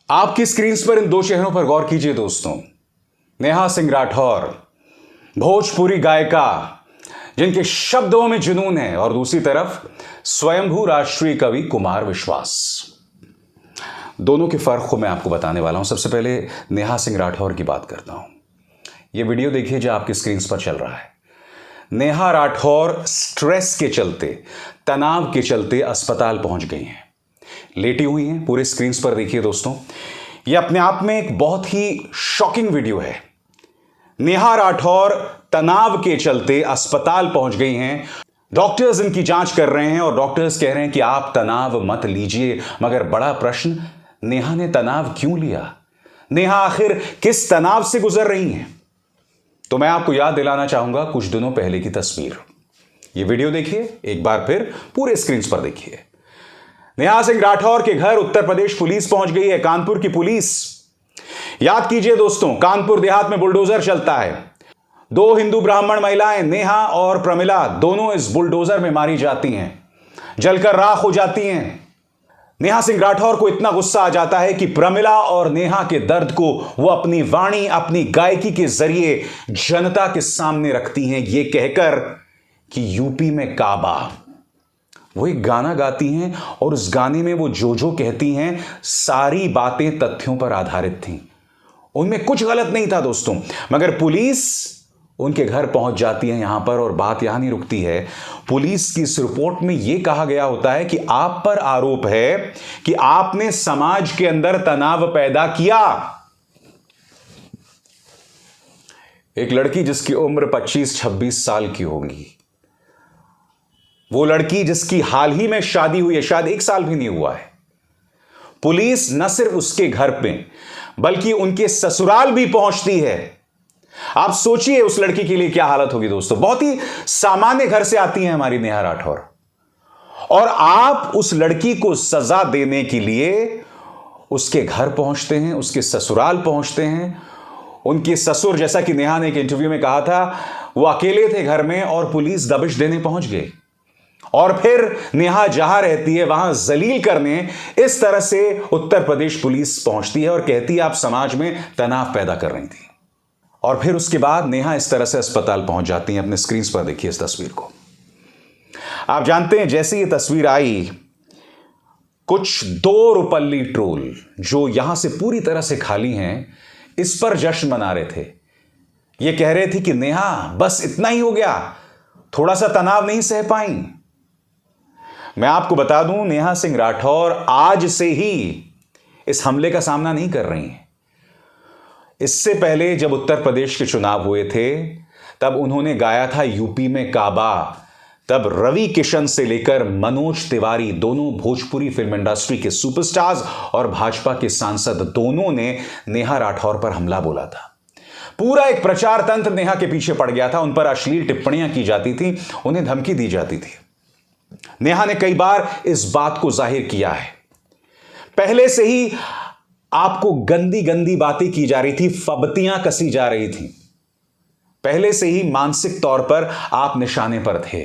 आपकी स्क्रीन पर इन दो चेहरों पर गौर कीजिए दोस्तों। नेहा सिंह राठौर, भोजपुरी गायिका जिनके शब्दों में जुनून है, और दूसरी तरफ स्वयंभू राष्ट्रीय कवि कुमार विश्वास। दोनों के फर्क को मैं आपको बताने वाला हूं। सबसे पहले नेहा सिंह राठौर की बात करता हूं। यह वीडियो देखिए जो आपकी स्क्रीन पर चल रहा है। नेहा राठौर स्ट्रेस के चलते, तनाव के चलते अस्पताल पहुंच गई हैं, लेटी हुई हैं। पूरे स्क्रीन पर देखिए दोस्तों, यह अपने आप में एक बहुत ही शॉकिंग वीडियो है। नेहा राठौर तनाव के चलते अस्पताल पहुंच गई हैं। डॉक्टर्स इनकी जांच कर रहे हैं और डॉक्टर्स कह रहे हैं कि आप तनाव मत लीजिए। मगर बड़ा प्रश्न, नेहा ने तनाव क्यों लिया? नेहा आखिर किस तनाव से गुजर रही हैं? तो मैं आपको याद दिलाना चाहूंगा कुछ दिनों पहले की तस्वीर। यह वीडियो देखिए, एक बार फिर पूरे स्क्रीन पर देखिए। नेहा सिंह राठौर के घर उत्तर प्रदेश पुलिस पहुंच गई है, कानपुर की पुलिस। याद कीजिए दोस्तों, कानपुर देहात में बुलडोजर चलता है। दो हिंदू ब्राह्मण महिलाएं नेहा और प्रमिला दोनों इस बुलडोजर में मारी जाती हैं, जलकर राख हो जाती हैं। नेहा सिंह राठौर को इतना गुस्सा आ जाता है कि प्रमिला और नेहा के दर्द को वो अपनी वाणी, अपनी गायकी के जरिए जनता के सामने रखती हैं, ये कहकर कि यूपी में काबा। वो एक गाना गाती हैं और उस गाने में वो जो कहती हैं सारी बातें तथ्यों पर आधारित थीं। उनमें कुछ गलत नहीं था दोस्तों। मगर पुलिस उनके घर पहुंच जाती है यहां पर, और बात यहां नहीं रुकती है। पुलिस की इस रिपोर्ट में यह कहा गया होता है कि आप पर आरोप है कि आपने समाज के अंदर तनाव पैदा किया। एक लड़की जिसकी उम्र 25-26 साल की होगी, वो लड़की जिसकी हाल ही में शादी हुई है, शायद 1 साल भी नहीं हुआ है, पुलिस न सिर्फ उसके घर पे बल्कि उनके ससुराल भी पहुंचती है। आप सोचिए उस लड़की के लिए क्या हालत होगी दोस्तों। बहुत ही सामान्य घर से आती है हमारी नेहा राठौर, और आप उस लड़की को सजा देने के लिए उसके घर पहुंचते हैं, उसके ससुराल पहुंचते हैं। उनके ससुर, जैसा कि नेहा ने एक इंटरव्यू में कहा था, वो अकेले थे घर में और पुलिस दबिश देने पहुंच गई। और फिर नेहा जहां रहती है वहां जलील करने इस तरह से उत्तर प्रदेश पुलिस पहुंचती है और कहती है आप समाज में तनाव पैदा कर रही थी। और फिर उसके बाद नेहा इस तरह से अस्पताल पहुंच जाती हैं। अपने स्क्रीन पर देखिए इस तस्वीर को। आप जानते हैं, जैसे ये तस्वीर आई, कुछ 2 रुपल्ली ट्रोल जो यहां से पूरी तरह से खाली हैं, इस पर जश्न मना रहे थे। ये कह रहे थे कि नेहा बस इतना ही हो गया, थोड़ा सा तनाव नहीं सह पाई। मैं आपको बता दूं, नेहा सिंह राठौर आज से ही इस हमले का सामना नहीं कर रही हैं। इससे पहले जब उत्तर प्रदेश के चुनाव हुए थे, तब उन्होंने गाया था यूपी में काबा। तब रवि किशन से लेकर मनोज तिवारी, दोनों भोजपुरी फिल्म इंडस्ट्री के सुपरस्टार्स और भाजपा के सांसद, दोनों ने नेहा राठौर पर हमला बोला था। पूरा एक प्रचार तंत्र नेहा के पीछे पड़ गया था। उन पर अश्लील टिप्पणियां की जाती थी, उन्हें धमकी दी जाती थी। नेहा ने कई बार इस बात को जाहिर किया है। पहले से ही आपको गंदी गंदी बातें की जा रही थी, फबतियां कसी जा रही थी। पहले से ही मानसिक तौर पर आप निशाने पर थे।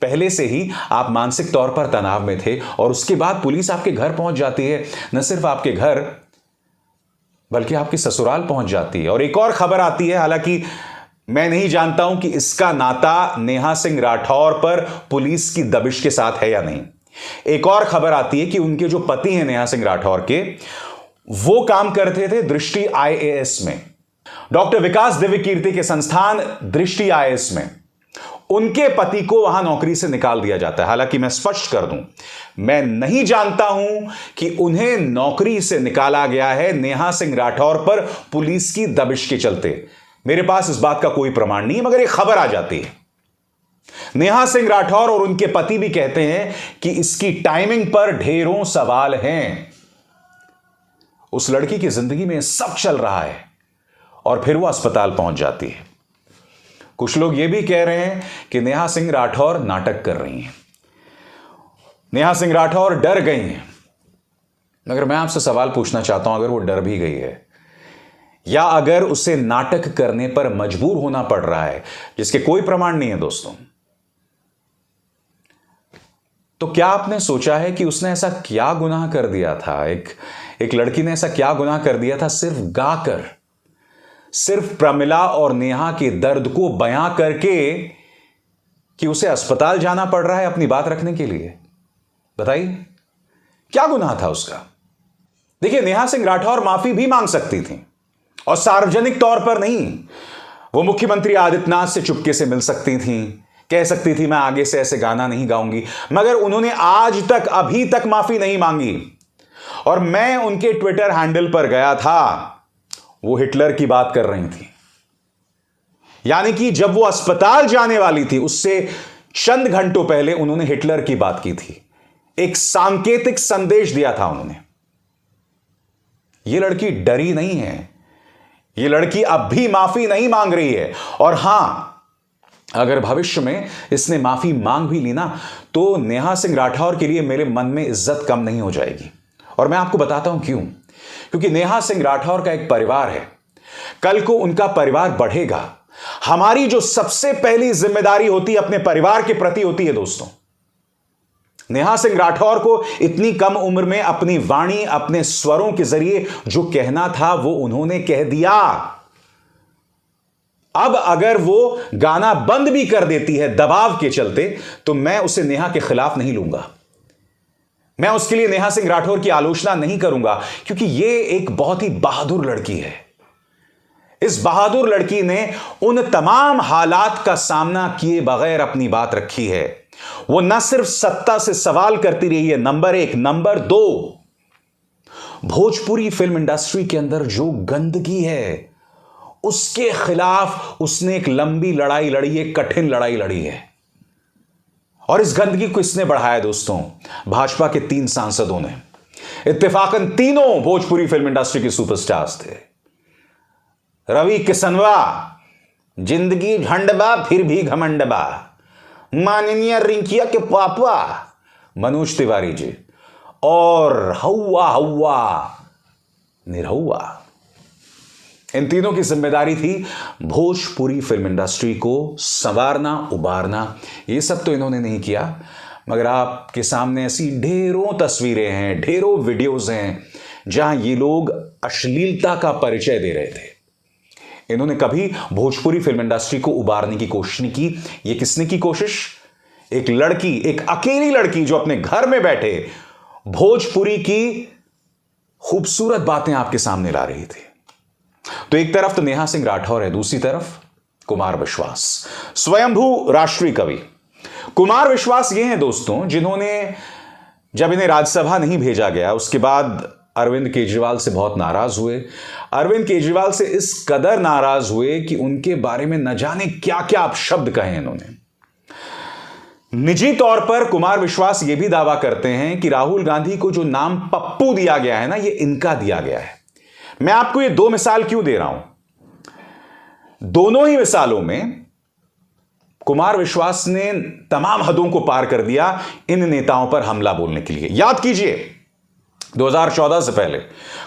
पहले से ही आप मानसिक तौर पर तनाव में थे, और उसके बाद पुलिस आपके घर पहुंच जाती है। न सिर्फ आपके घर बल्कि आपके ससुराल पहुंच जाती है। और एक और खबर आती है, हालांकि मैं नहीं जानता हूं कि इसका नाता नेहा सिंह राठौर पर पुलिस की दबिश के साथ है या नहीं। एक और खबर आती है कि उनके जो पति हैं नेहा सिंह राठौर के, वो काम करते थे दृष्टि IAS में, डॉक्टर विकास दिव्य कीर्ति के संस्थान दृष्टि IAS में। उनके पति को वहां नौकरी से निकाल दिया जाता है। हालांकि मैं स्पष्ट कर दूं, मैं नहीं जानता हूं कि उन्हें नौकरी से निकाला गया है नेहा सिंह राठौर पर पुलिस की दबिश के चलते। मेरे पास इस बात का कोई प्रमाण नहीं है, मगर एक खबर आ जाती है। नेहा सिंह राठौर और उनके पति भी कहते हैं कि इसकी टाइमिंग पर ढेरों सवाल हैं। उस लड़की की जिंदगी में सब चल रहा है और फिर वो अस्पताल पहुंच जाती है। कुछ लोग ये भी कह रहे हैं कि नेहा सिंह राठौर नाटक कर रही हैं, नेहा सिंह राठौर डर गई हैं। मगर मैं आपसे सवाल पूछना चाहता हूं, अगर वो डर भी गई है, या अगर उसे नाटक करने पर मजबूर होना पड़ रहा है, जिसके कोई प्रमाण नहीं है दोस्तों, तो क्या आपने सोचा है कि उसने ऐसा क्या गुनाह कर दिया था? एक लड़की ने ऐसा क्या गुनाह कर दिया था, सिर्फ गाकर, सिर्फ प्रमिला और नेहा के दर्द को बयां करके, कि उसे अस्पताल जाना पड़ रहा है अपनी बात रखने के लिए। बताइए क्या गुनाह था उसका। देखिए, नेहा सिंह राठौर माफी भी मांग सकती थी, और सार्वजनिक तौर पर नहीं। वो मुख्यमंत्री आदित्यनाथ से चुपके से मिल सकती थी, कह सकती थी मैं आगे से ऐसे गाना नहीं गाऊंगी, मगर उन्होंने आज तक, अभी तक माफी नहीं मांगी। और मैं उनके ट्विटर हैंडल पर गया था, वो हिटलर की बात कर रही थी। यानी कि जब वो अस्पताल जाने वाली थी, उससे चंद घंटों पहले उन्होंने हिटलर की बात की थी। एक सांकेतिक संदेश दिया था उन्होंने। ये लड़की डरी नहीं है, ये लड़की अब भी माफी नहीं मांग रही है। और हां, अगर भविष्य में इसने माफी मांग भी ली ना, तो नेहा सिंह राठौर के लिए मेरे मन में इज्जत कम नहीं हो जाएगी। और मैं आपको बताता हूं क्यों। क्योंकि नेहा सिंह राठौर का एक परिवार है, कल को उनका परिवार बढ़ेगा। हमारी जो सबसे पहली जिम्मेदारी होती है अपने परिवार के प्रति होती है दोस्तों। नेहा सिंह राठौर को इतनी कम उम्र में अपनी वाणी, अपने स्वरों के जरिए जो कहना था वो उन्होंने कह दिया। अब अगर वो गाना बंद भी कर देती है दबाव के चलते, तो मैं उसे नेहा के खिलाफ नहीं लूंगा। मैं उसके लिए नेहा सिंह राठौर की आलोचना नहीं करूंगा, क्योंकि ये एक बहुत ही बहादुर लड़की है। इस बहादुर लड़की ने उन तमाम हालात का सामना किए बगैर अपनी बात रखी है। वो न सिर्फ सत्ता से सवाल करती रही है, नंबर एक, नंबर दो, भोजपुरी फिल्म इंडस्ट्री के अंदर जो गंदगी है उसके खिलाफ उसने एक लंबी लड़ाई लड़ी है, कठिन लड़ाई लड़ी है। और इस गंदगी को इसने बढ़ाया दोस्तों, भाजपा के 3 सांसदों ने। इत्तेफाकन तीनों भोजपुरी फिल्म इंडस्ट्री के सुपरस्टार्स थे। रवि किसनवा, जिंदगी झंडबा फिर भी घमंडबा, माननीय रिंकिया के पापा मनोज तिवारी जी, और हवा हवा निरहुआ। इन तीनों की जिम्मेदारी थी भोजपुरी फिल्म इंडस्ट्री को संवारना, उबारना। ये सब तो इन्होंने नहीं किया, मगर आपके सामने ऐसी ढेरों तस्वीरें हैं, ढेरों वीडियोस हैं जहां ये लोग अश्लीलता का परिचय दे रहे थे। इन्होंने कभी भोजपुरी फिल्म इंडस्ट्री को उबारने की कोशिश नहीं की। ये किसने की कोशिश? एक लड़की, एक अकेली लड़की जो अपने घर में बैठे भोजपुरी की खूबसूरत बातें आपके सामने ला रही थी। तो एक तरफ तो नेहा सिंह राठौर है, दूसरी तरफ कुमार विश्वास, स्वयंभू राष्ट्रीय कवि। कुमार विश्वास ये हैं दोस्तों जिन्होंने, जब इन्हें राज्यसभा नहीं भेजा गया, उसके बाद अरविंद केजरीवाल से बहुत नाराज हुए। अरविंद केजरीवाल से इस कदर नाराज हुए कि उनके बारे में न जाने क्या क्या अपशब्द कहे इन्होंने। निजी तौर पर कुमार विश्वास यह भी दावा करते हैं कि राहुल गांधी को जो नाम पप्पू दिया गया है ना, यह इनका दिया गया है। मैं आपको ये 2 मिसाल क्यों दे रहा हूं? दोनों ही मिसालों में कुमार विश्वास ने तमाम हदों को पार कर दिया इन नेताओं पर हमला बोलने के लिए। याद कीजिए, 2014 से पहले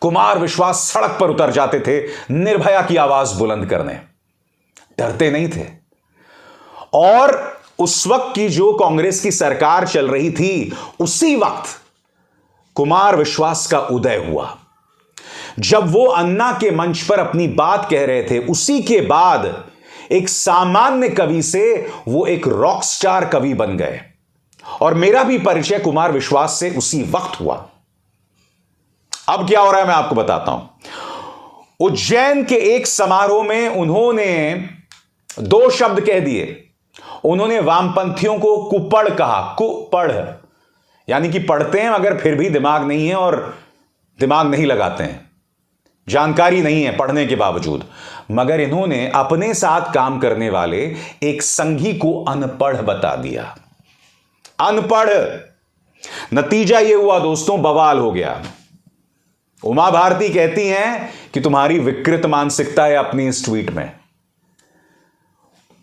कुमार विश्वास सड़क पर उतर जाते थे निर्भया की आवाज बुलंद करने, डरते नहीं थे। और उस वक्त की जो कांग्रेस की सरकार चल रही थी, उसी वक्त कुमार विश्वास का उदय हुआ। जब वो अन्ना के मंच पर अपनी बात कह रहे थे, उसी के बाद एक सामान्य कवि से वो एक रॉक स्टार कवि बन गए। और मेरा भी परिचय कुमार विश्वास से उसी वक्त हुआ। अब क्या हो रहा है मैं आपको बताता हूं। उज्जैन के एक समारोह में उन्होंने 2 शब्द कह दिए। उन्होंने वामपंथियों को कुपड़ कहा। कुपड़ यानी कि पढ़ते हैं मगर फिर भी दिमाग नहीं है और दिमाग नहीं लगाते हैं, जानकारी नहीं है पढ़ने के बावजूद। मगर इन्होंने अपने साथ काम करने वाले एक संघी को अनपढ़ बता दिया। अनपढ़। नतीजा यह हुआ दोस्तों, बवाल हो गया। उमा भारती कहती हैं कि तुम्हारी विकृत मानसिकता है अपनी इस ट्वीट में।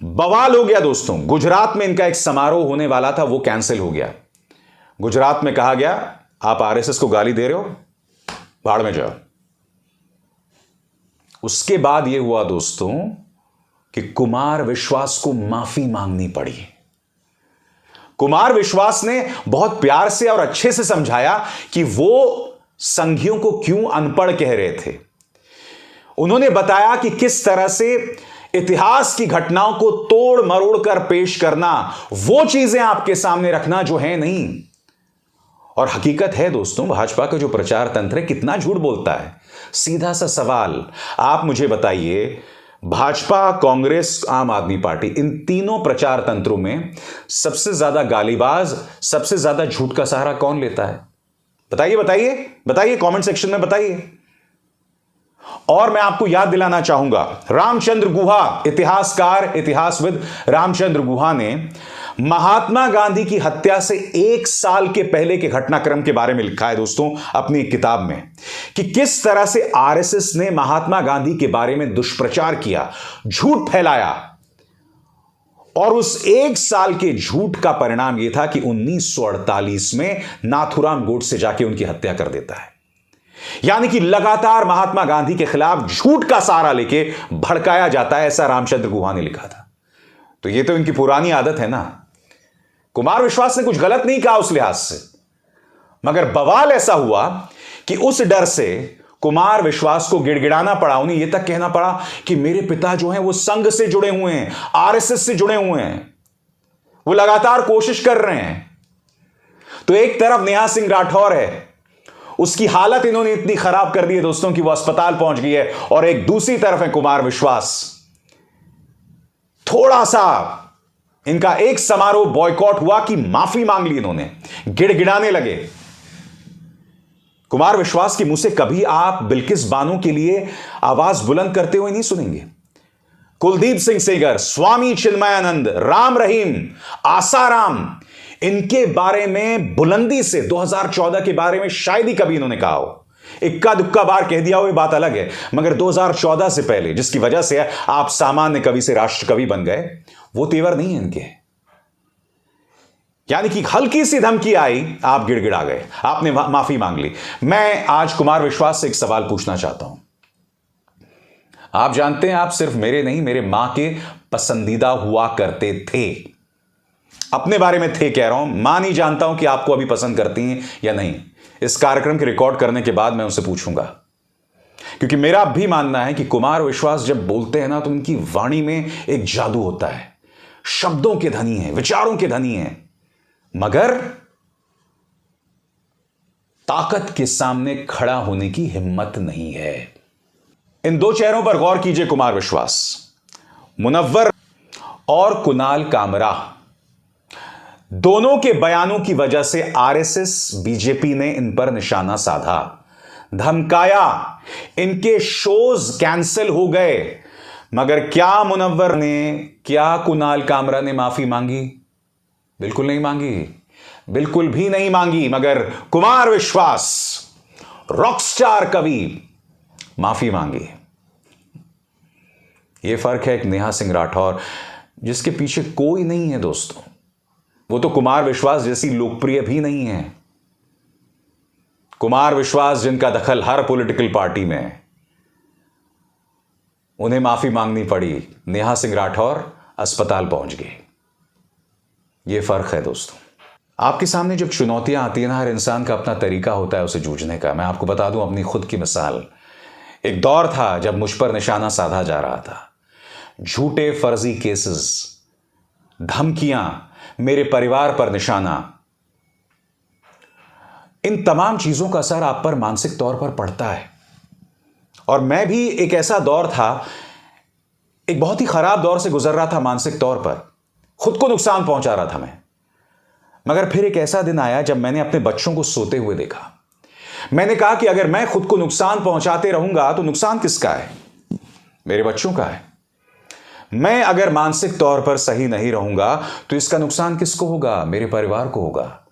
बवाल हो गया दोस्तों। गुजरात में इनका एक समारोह होने वाला था, वो कैंसिल हो गया। गुजरात में कहा गया आप आरएसएस को गाली दे रहे हो, भाड़ में जाओ। उसके बाद यह हुआ दोस्तों कि कुमार विश्वास को माफी मांगनी पड़ी। कुमार विश्वास ने बहुत प्यार से और अच्छे से समझाया कि वो संघियों को क्यों अनपढ़ कह रहे थे। उन्होंने बताया कि किस तरह से इतिहास की घटनाओं को तोड़ मरोड़ कर पेश करना, वो चीजें आपके सामने रखना जो है नहीं। और हकीकत है दोस्तों, भाजपा का जो प्रचार तंत्र है कितना झूठ बोलता है। सीधा सा सवाल आप मुझे बताइए, भाजपा, कांग्रेस, आम आदमी पार्टी, इन तीनों प्रचार तंत्रों में सबसे ज्यादा गालीबाज, सबसे ज्यादा झूठ का सहारा कौन लेता है? बताइए बताइए बताइए, कमेंट सेक्शन में बताइए। और मैं आपको याद दिलाना चाहूंगा, रामचंद्र गुहा, इतिहासकार, इतिहासविद रामचंद्र गुहा ने महात्मा गांधी की हत्या से 1 साल के पहले के घटनाक्रम के बारे में लिखा है दोस्तों अपनी किताब में, कि किस तरह से आरएसएस ने महात्मा गांधी के बारे में दुष्प्रचार किया, झूठ फैलाया। और उस 1 साल के झूठ का परिणाम यह था कि 1948 में नाथूराम गोडसे जाके उनकी हत्या कर देता है। यानी कि लगातार महात्मा गांधी के खिलाफ झूठ का सहारा लेके भड़काया जाता है, ऐसा रामचंद्र गुहा ने लिखा था। तो यह तो इनकी पुरानी आदत है ना। कुमार विश्वास ने कुछ गलत नहीं कहा उस लिहाज से, मगर बवाल ऐसा हुआ कि उस डर से कुमार विश्वास को गिड़गिड़ाना पड़ा, उन्हें यह तक कहना पड़ा कि मेरे पिता जो हैं वो संघ से जुड़े हुए हैं, आरएसएस से जुड़े हुए हैं, वो लगातार कोशिश कर रहे हैं। तो एक तरफ नेहा सिंह राठौर है, उसकी हालत इन्होंने इतनी खराब कर दी है दोस्तों कि वो अस्पताल पहुंच गई है, और एक दूसरी तरफ है कुमार विश्वास। थोड़ा सा इनका एक समारोह बॉयकॉट हुआ कि माफी मांग ली इन्होंने, गिड़गिड़ाने लगे। कुमार विश्वास के मुंह से कभी आप बिल्किस बानो के लिए आवाज बुलंद करते हुए नहीं सुनेंगे। कुलदीप सिंह सेंगर, स्वामी चिन्मयानंद, राम रहीम, आसाराम, इनके बारे में बुलंदी से 2014 के बारे में शायद ही कभी इन्होंने कहा हो। इक्का दुक्का बार कह दिया हो ये बात अलग है, मगर 2014 से पहले, जिसकी वजह से आप सामान्य कवि से राष्ट्र कवि बन गए, वो तेवर नहीं है इनके। यानी कि हल्की सी धमकी आई, आप गिड़गिड़ा गए, आपने माफी मांग ली। मैं आज कुमार विश्वास से एक सवाल पूछना चाहता हूं। आप जानते हैं, आप सिर्फ मेरे नहीं, मेरे मां के पसंदीदा हुआ करते थे। अपने बारे में थे कह रहा हूं, मां नहीं जानता हूं कि आपको अभी पसंद करती हैं या नहीं। इस कार्यक्रम के रिकॉर्ड करने के बाद मैं उनसे पूछूंगा, क्योंकि मेरा भी मानना है कि कुमार विश्वास जब बोलते हैं ना, तो उनकी वाणी में एक जादू होता है। शब्दों के धनी है, विचारों के धनी है, मगर ताकत के सामने खड़ा होने की हिम्मत नहीं है। इन दो चेहरों पर गौर कीजिए कुमार विश्वास, मुनव्वर और कुणाल कामरा। दोनों के बयानों की वजह से आरएसएस, बीजेपी ने इन पर निशाना साधा, धमकाया, इनके शोज कैंसिल हो गए। मगर क्या मुनव्वर ने, क्या कुणाल कामरा ने माफी मांगी? बिल्कुल नहीं मांगी, बिल्कुल भी नहीं मांगी। मगर कुमार विश्वास, रॉकस्टार कवि, माफी मांगी। यह फर्क है एक नेहा सिंह राठौर, जिसके पीछे कोई नहीं है दोस्तों। वो तो कुमार विश्वास जैसी लोकप्रिय भी नहीं है। कुमार विश्वास जिनका दखल हर पॉलिटिकल पार्टी में है, उन्हें माफी मांगनी पड़ी। नेहा सिंह राठौर अस्पताल पहुंच गए। यह फर्क है दोस्तों। आपके सामने जब चुनौतियां आती है ना, हर इंसान का अपना तरीका होता है उसे जूझने का। मैं आपको बता दूं अपनी खुद की मिसाल। एक दौर था जब मुझ पर निशाना साधा जा रहा था, झूठे फर्जी केसेस, धमकियां, मेरे परिवार पर निशाना। इन तमाम चीजों का असर आप पर मानसिक तौर पर पड़ता है। और मैं भी एक ऐसा दौर था, एक बहुत ही खराब दौर से गुजर रहा था मानसिक तौर पर, खुद को नुकसान पहुंचा रहा था मैं। मगर फिर एक ऐसा दिन आया जब मैंने अपने बच्चों को सोते हुए देखा। मैंने कहा कि अगर मैं खुद को नुकसान पहुंचाते रहूंगा तो नुकसान किसका है? मेरे बच्चों का है। मैं अगर मानसिक तौर पर सही नहीं रहूंगा तो इसका नुकसान किसको होगा? मेरे परिवार को होगा।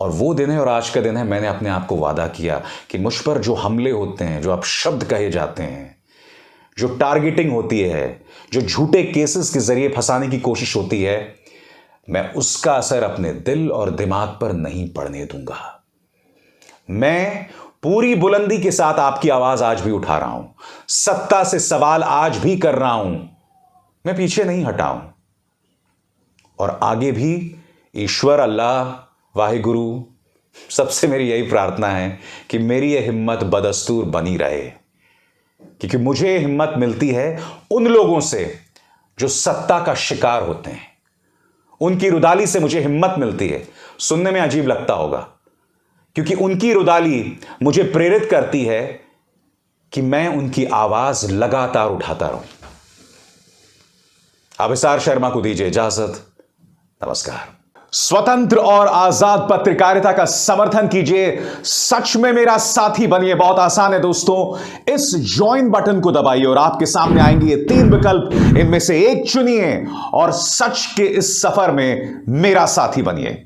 और वो दिन है, और आज का दिन है, मैंने अपने आप को वादा किया कि मुझ पर जो हमले होते हैं, जो अपशब्द कहे जाते हैं, जो टारगेटिंग होती है, जो झूठे केसेस के जरिए फंसाने की कोशिश होती है, मैं उसका असर अपने दिल और दिमाग पर नहीं पड़ने दूंगा। मैं पूरी बुलंदी के साथ आपकी आवाज आज भी उठा रहा हूं, सत्ता से सवाल आज भी कर रहा हूं, मैं पीछे नहीं हटाऊं। और आगे भी ईश्वर, अल्लाह, वाहिगुरु, सबसे मेरी यही प्रार्थना है कि मेरी यह हिम्मत बदस्तूर बनी रहे, क्योंकि मुझे हिम्मत मिलती है उन लोगों से जो सत्ता का शिकार होते हैं। उनकी रुदाली से मुझे हिम्मत मिलती है। सुनने में अजीब लगता होगा, क्योंकि उनकी रुदाली मुझे प्रेरित करती है कि मैं उनकी आवाज लगातार उठाता रहूं। अभिसार शर्मा को दीजिए इजाजत। नमस्कार। स्वतंत्र और आजाद पत्रकारिता का समर्थन कीजिए, सच में मेरा साथी बनिए। बहुत आसान है दोस्तों, इस ज्वाइन बटन को दबाइए और आपके सामने आएंगे ये 3 विकल्प, इनमें से एक चुनिए और सच के इस सफर में मेरा साथी बनिए।